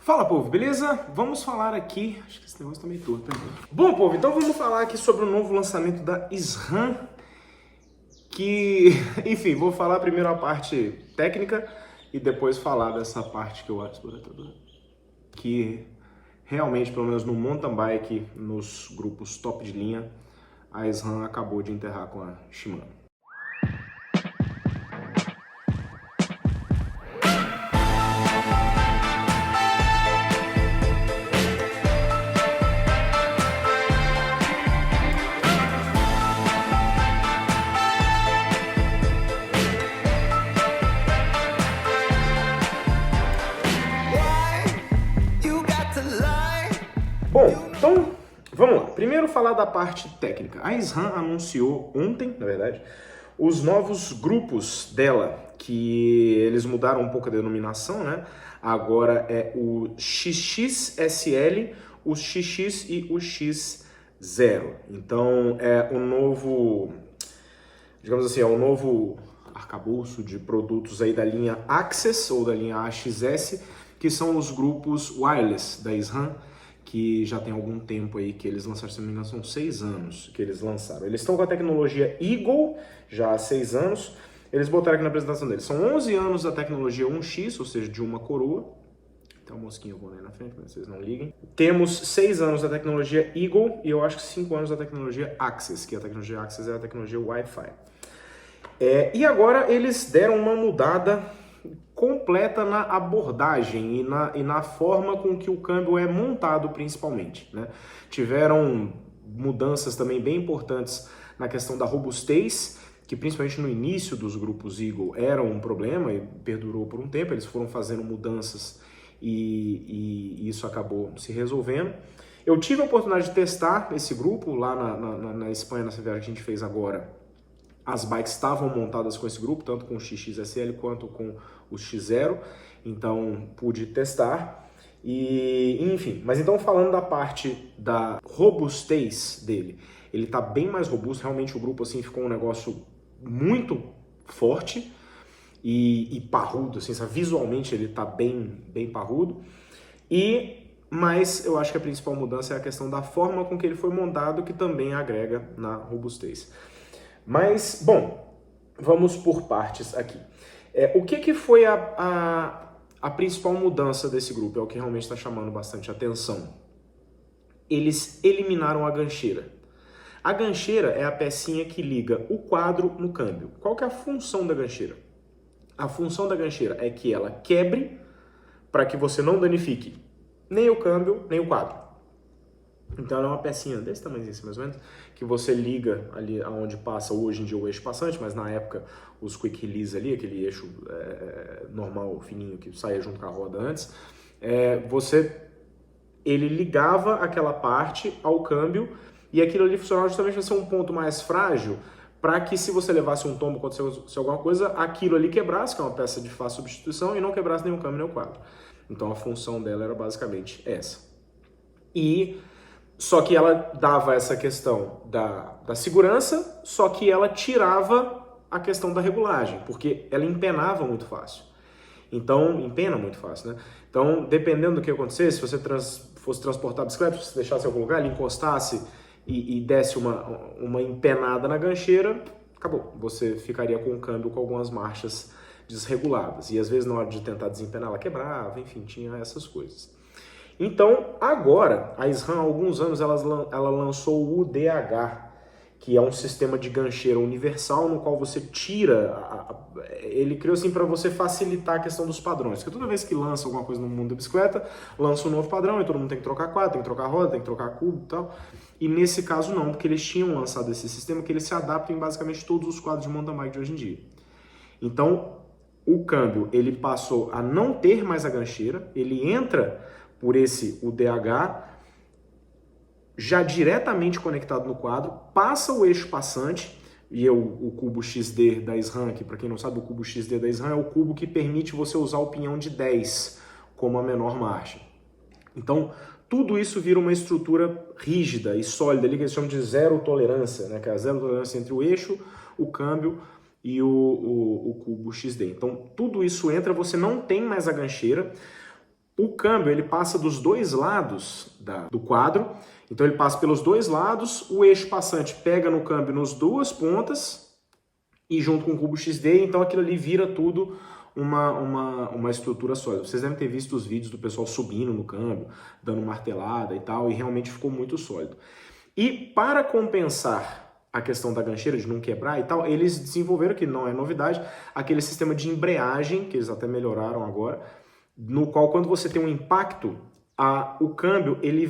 Fala, povo, beleza? Vamos falar aqui... Acho que esse negócio tá meio torto, né? Bom, povo, então vamos falar aqui sobre o novo lançamento da SRAM, que... Enfim, vou falar primeiro a parte técnica e depois falar dessa parte que eu acho que realmente, pelo menos no mountain bike, nos grupos top de linha, a SRAM acabou de enterrar com a Shimano. Bom, então vamos lá. Primeiro falar da parte técnica. A SRAM anunciou ontem, na verdade, os novos grupos dela, que eles mudaram um pouco a denominação, né? Agora é o XXSL, o XX e o X0. Então é o novo, digamos assim, é o novo arcabouço de produtos aí da linha Access ou da linha AXS, que são os grupos wireless da SRAM, que já tem algum tempo aí que eles lançaram, se não me engano, são 6 anos que eles lançaram. Eles estão com a tecnologia Eagle já há 6 anos. Eles botaram aqui na apresentação deles. São 11 anos da tecnologia 1X, ou seja, de uma coroa. Tem um mosquinho voando aí na frente, mas vocês não liguem. Temos 6 anos da tecnologia Eagle e eu acho que 5 anos da tecnologia Access, que a tecnologia Access é a tecnologia Wi-Fi. E agora eles deram uma mudada completa na abordagem e na forma com que o câmbio é montado, principalmente, né? Tiveram mudanças também bem importantes na questão da robustez, que principalmente no início dos grupos Eagle era um problema e perdurou por um tempo. Eles foram fazendo mudanças e isso acabou se resolvendo. Eu tive a oportunidade de testar esse grupo lá na Espanha, nessa viagem que a gente fez agora. As bikes estavam montadas com esse grupo, tanto com o XXSL quanto com o X0, então pude testar. Enfim, mas então falando da parte da robustez dele, ele tá bem mais robusto, realmente o grupo assim ficou um negócio muito forte e parrudo, assim, sabe? Visualmente ele tá bem parrudo. Mas eu acho que a principal mudança é a questão da forma com que ele foi montado, que também agrega na robustez. Mas, bom, vamos por partes aqui. O que foi a principal mudança desse grupo? É o que realmente está chamando bastante atenção. Eles eliminaram a gancheira. A gancheira é a pecinha que liga o quadro no câmbio. Qual que é a função da gancheira? A função da gancheira é que ela quebre para que você não danifique nem o câmbio, nem o quadro. Então ela é uma pecinha desse tamanho assim, mais ou menos, que você liga ali aonde passa hoje em dia o eixo passante, mas na época os quick release ali, aquele eixo normal, fininho, que saía junto com a roda antes, ele ligava aquela parte ao câmbio e aquilo ali funcionava justamente para ser um ponto mais frágil, para que se você levasse um tombo, acontecesse alguma coisa, aquilo ali quebrasse, que é uma peça de fácil substituição, e não quebrasse nem o câmbio nem o quadro. Então a função dela era basicamente essa. Só que ela dava essa questão da segurança, só que ela tirava a questão da regulagem, porque ela empenava muito fácil. Então, empena muito fácil, né? Então, dependendo do que acontecesse, se você fosse transportar a bicicleta, se você deixasse em algum lugar, ele encostasse e desse uma empenada na gancheira, acabou. Você ficaria com o câmbio com algumas marchas desreguladas. E às vezes, na hora de tentar desempenar, ela quebrava, enfim, tinha essas coisas. Então, agora, a SRAM, há alguns anos, ela lançou o UDH, que é um sistema de gancheira universal no qual você tira... Ele criou assim para você facilitar a questão dos padrões, porque toda vez que lança alguma coisa no mundo da bicicleta, lança um novo padrão e todo mundo tem que trocar quadro, tem que trocar roda, tem que trocar cubo e tal. E nesse caso não, porque eles tinham lançado esse sistema que ele se adapta em basicamente todos os quadros de mountain bike de hoje em dia. Então, o câmbio, ele passou a não ter mais a gancheira, ele entra por esse UDH, já diretamente conectado no quadro, passa o eixo passante, e o cubo XD da SRAM, que para quem não sabe, o cubo XD da SRAM é o cubo que permite você usar o pinhão de 10 como a menor marcha. Então, tudo isso vira uma estrutura rígida e sólida, ali que eles chamam de zero tolerância, né? Que é a zero tolerância entre o eixo, o câmbio e o cubo XD. Então, tudo isso entra, você não tem mais a gancheira. O câmbio ele passa dos dois lados do quadro, então ele passa pelos dois lados, o eixo passante pega no câmbio nas duas pontas e junto com o cubo XD, então aquilo ali vira tudo uma estrutura sólida. Vocês devem ter visto os vídeos do pessoal subindo no câmbio, dando martelada e tal, e realmente ficou muito sólido. E para compensar a questão da gancheira, de não quebrar e tal, eles desenvolveram, que não é novidade, aquele sistema de embreagem, que eles até melhoraram agora, no qual quando você tem um impacto, o câmbio ele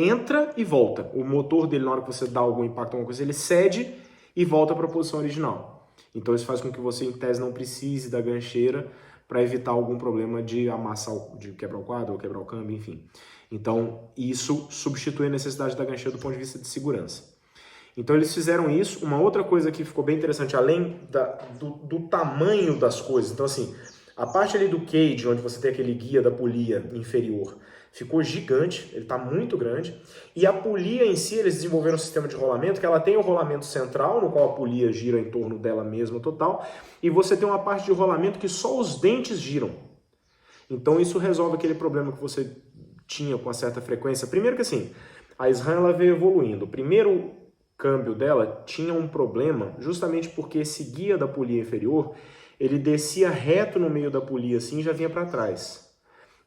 entra e volta. O motor dele, na hora que você dá algum impacto, alguma coisa, ele cede e volta para a posição original. Então isso faz com que você, em tese, não precise da gancheira para evitar algum problema de amassar, de quebrar o quadro ou quebrar o câmbio, enfim. Então isso substitui a necessidade da gancheira do ponto de vista de segurança. Então eles fizeram isso. Uma outra coisa que ficou bem interessante, além do tamanho das coisas, então assim, a parte ali do cage, onde você tem aquele guia da polia inferior, ficou gigante, ele está muito grande. E a polia em si, eles desenvolveram um sistema de rolamento, que ela tem o rolamento central, no qual a polia gira em torno dela mesma total, e você tem uma parte de rolamento que só os dentes giram. Então isso resolve aquele problema que você tinha com uma certa frequência. Primeiro que assim, a SRAM ela veio evoluindo. O primeiro câmbio dela tinha um problema, justamente porque esse guia da polia inferior, ele descia reto no meio da polia assim e já vinha para trás.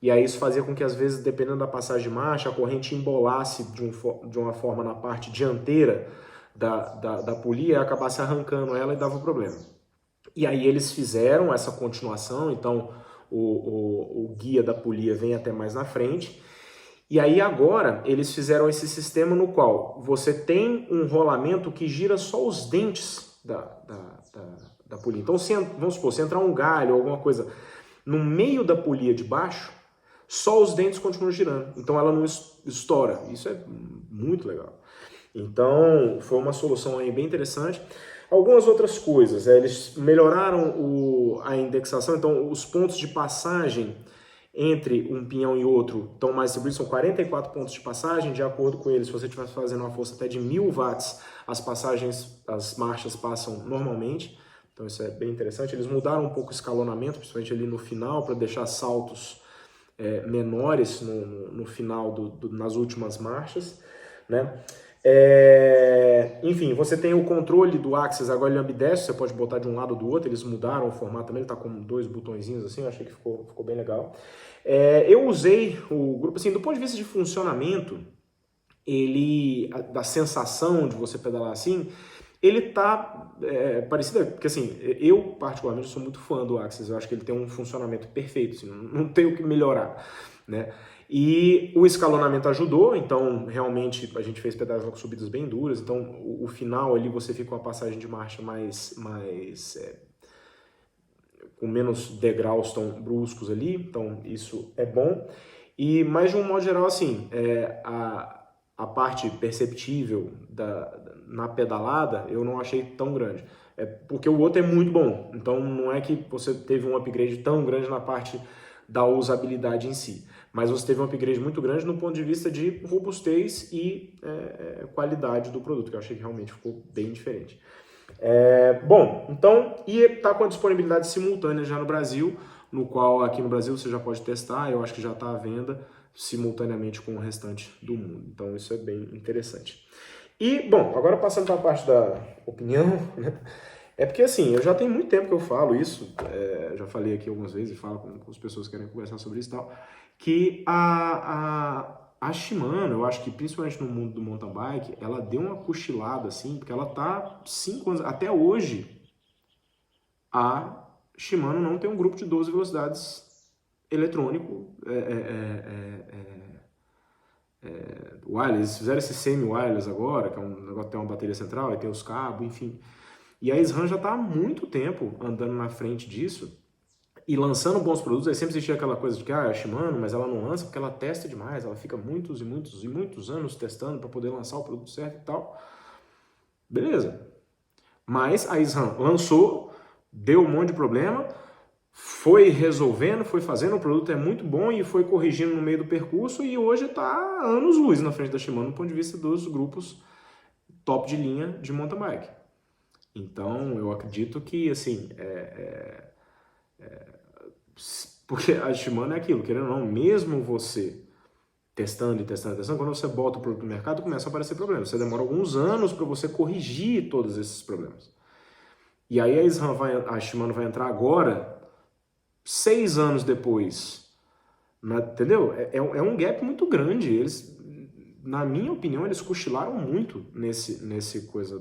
E aí isso fazia com que, às vezes, dependendo da passagem de marcha, a corrente embolasse de uma forma na parte dianteira da polia e acabasse arrancando ela e dava problema. E aí eles fizeram essa continuação, então o guia da polia vem até mais na frente. E aí agora eles fizeram esse sistema no qual você tem um rolamento que gira só os dentes da polia. Então, vamos supor, se entrar um galho ou alguma coisa no meio da polia de baixo, só os dentes continuam girando, então ela não estoura. Isso é muito legal. Então, foi uma solução aí bem interessante. Algumas outras coisas, eles melhoraram a indexação, então os pontos de passagem entre um pinhão e outro estão mais distribuídos, são 44 pontos de passagem, de acordo com eles, se você estiver fazendo uma força até de 1000 watts, as marchas passam normalmente, então isso é bem interessante. Eles mudaram um pouco o escalonamento, principalmente ali no final, para deixar saltos menores no final, nas últimas marchas, né? Enfim, você tem o controle do Axis, agora ele é ambidestro, você pode botar de um lado ou do outro, eles mudaram o formato também, ele tá com 2 botõezinhos assim, eu achei que ficou bem legal. Eu usei o grupo, assim, do ponto de vista de funcionamento, da sensação de você pedalar assim, ele tá parecido, porque assim, eu particularmente sou muito fã do Axis, eu acho que ele tem um funcionamento perfeito, assim, não tem o que melhorar, né? E o escalonamento ajudou, então realmente a gente fez pedaços com subidas bem duras, então o final ali você fica com uma passagem de marcha com menos degraus tão bruscos ali, então isso é bom. Mas de um modo geral, assim, a parte perceptível na pedalada eu não achei tão grande. Porque o outro é muito bom, então não é que você teve um upgrade tão grande na parte da usabilidade em si, mas você teve um upgrade muito grande no ponto de vista de robustez e qualidade do produto, que eu achei que realmente ficou bem diferente. Bom, então, e está com a disponibilidade simultânea já no Brasil, no qual aqui no Brasil você já pode testar, eu acho que já está à venda simultaneamente com o restante do mundo, então isso é bem interessante. E, bom, agora passando para a parte da opinião, né? Porque assim, eu já tenho muito tempo que eu falo isso, já falei aqui algumas vezes e falo com as pessoas que querem conversar sobre isso e tal, que a Shimano, eu acho que principalmente no mundo do mountain bike, ela deu uma cochilada assim, porque ela tá 5 anos, até hoje, a Shimano não tem um grupo de 12 velocidades eletrônico, wireless. Eles fizeram esse semi-wireless agora, que é um negócio que tem uma bateria central, aí tem os cabos, enfim. E a SRAM já está há muito tempo andando na frente disso e lançando bons produtos. Aí sempre existia aquela coisa de que a Shimano, mas ela não lança porque ela testa demais, ela fica muitos e muitos e muitos anos testando para poder lançar o produto certo e tal. Beleza. Mas a SRAM lançou, deu um monte de problema, foi resolvendo, foi fazendo, o produto é muito bom e foi corrigindo no meio do percurso e hoje está anos-luz na frente da Shimano do ponto de vista dos grupos top de linha de mountain bike. Então, eu acredito que, assim, Porque a Shimano é aquilo, querendo ou não, mesmo você testando, quando você bota o produto no mercado, começa a aparecer problemas. Você demora alguns anos para você corrigir todos esses problemas. E aí a Shimano vai entrar agora, 6 anos depois, entendeu? É um gap muito grande. Eles, na minha opinião, eles cochilaram muito nesse coisa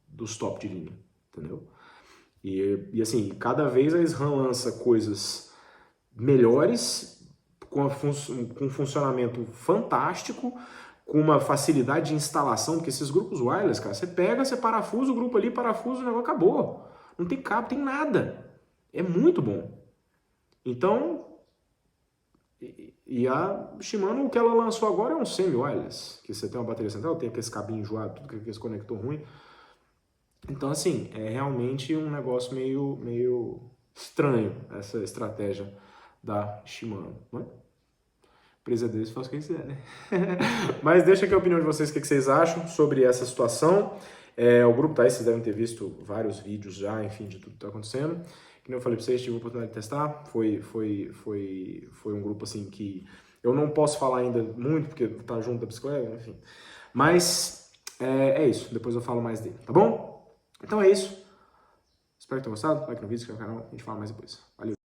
dos top de linha, entendeu? E assim, cada vez a SRAM lança coisas melhores, com um funcionamento fantástico, com uma facilidade de instalação, porque esses grupos wireless, cara, você pega, você parafusa o grupo ali, parafusa, o negócio acabou. Não tem cabo, tem nada. É muito bom. Então, e a Shimano, o que ela lançou agora é um semi-wireless, que você tem uma bateria central, tem aquele cabinho enjoado, tudo aquele conector ruim. Então, assim, é realmente um negócio meio estranho, essa estratégia da Shimano, não é? Empresa deles faz o que quiser, né? Mas deixa aqui a opinião de vocês, o que vocês acham sobre essa situação. O grupo tá aí, vocês devem ter visto vários vídeos já, enfim, de tudo que tá acontecendo. Como eu falei pra vocês, tive a oportunidade de testar. Foi um grupo, assim, que eu não posso falar ainda muito, porque tá junto da bicicleta, enfim. Mas é isso, depois eu falo mais dele, tá bom? Então é isso. Espero que tenham gostado. Like no vídeo, inscreve no canal, a gente fala mais depois. Valeu!